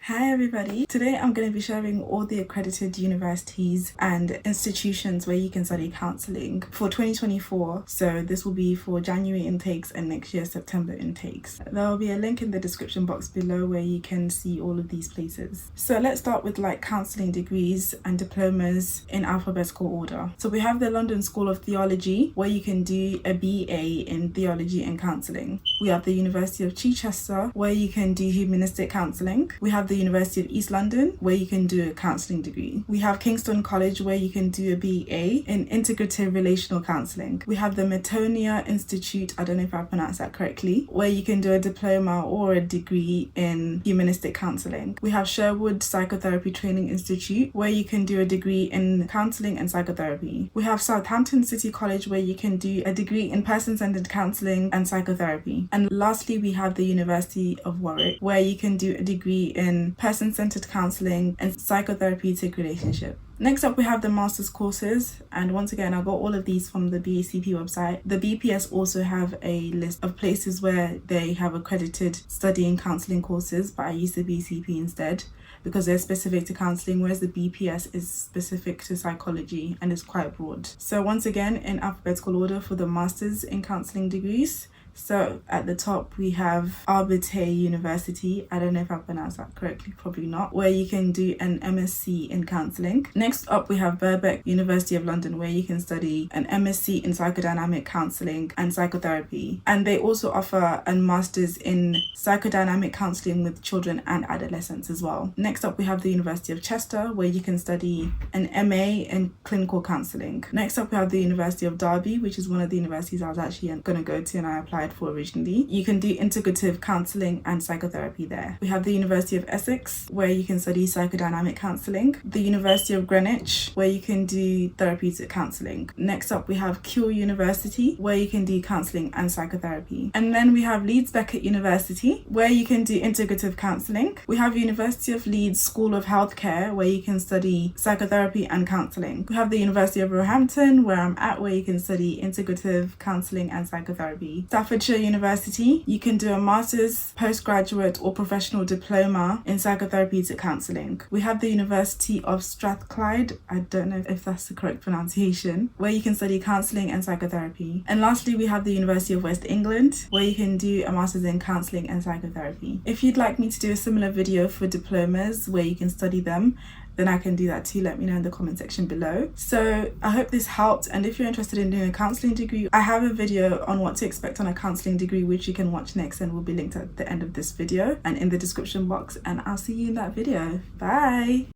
Hi everybody, today I'm going to be sharing all the accredited universities and institutions where you can study counselling for 2024. So this will be for January intakes and next year September intakes. There will be a link in the description box below where you can see all of these places. So let's start with counselling degrees and diplomas in alphabetical order. So we have the London School of Theology where you can do a BA in theology and counselling. We have the University of Chichester where you can do humanistic counselling. We have the University of East London where you can do a counselling degree. We have Kingston College where you can do a BA in integrative relational counselling. We have the Metonia Institute, I don't know if I pronounced that correctly, where you can do a diploma or a degree in humanistic counselling. We have Sherwood Psychotherapy Training Institute where you can do a degree in counselling and psychotherapy. We have Southampton City College where you can do a degree in person-centered counselling and psychotherapy. And lastly, we have the University of Warwick where you can do a degree in person-centered counselling and psychotherapeutic relationship. Next up, we have the master's courses, and once again, I got all of these from the BACP website. The BPS also have a list of places where they have accredited studying counselling courses, but I use the BACP instead because they're specific to counselling, whereas the BPS is specific to psychology and is quite broad. So once again, in alphabetical order for the masters in counselling degrees. So at the top we have Arbiter University, I don't know if I pronounced that correctly, probably not, where you can do an MSc in counselling. Next up we have Birkbeck University of London where you can study an MSc in psychodynamic counselling and psychotherapy. And they also offer a master's in psychodynamic counselling with children and adolescents as well. Next up we have the University of Chester where you can study an MA in clinical counselling. Next up we have the University of Derby, which is one of the universities I was actually going to go to and I applied for originally. You can do integrative counselling and psychotherapy there. We have the University of Essex where you can study psychodynamic counselling. The University of Greenwich where you can do therapeutic counselling. Next up we have Keele University where you can do counselling and psychotherapy. And then we have Leeds Beckett University where you can do integrative counselling. We have University of Leeds School of Healthcare where you can study psychotherapy and counselling. We have the University of Roehampton where I'm at where you can study integrative counselling and psychotherapy. Staffordshire University, you can do a master's, postgraduate or professional diploma in psychotherapeutic counselling. We have the University of Strathclyde, I don't know if that's the correct pronunciation, where you can study counselling and psychotherapy. And lastly, we have the University of West England, where you can do a master's in counselling and psychotherapy. If you'd like me to do a similar video for diplomas where you can study them, then I can do that too. Let me know in the comment section below. So I hope this helped, and if you're interested in doing a counselling degree, I have a video on what to expect on a counselling degree which you can watch next and will be linked at the end of this video and in the description box, and I'll see you in that video. Bye.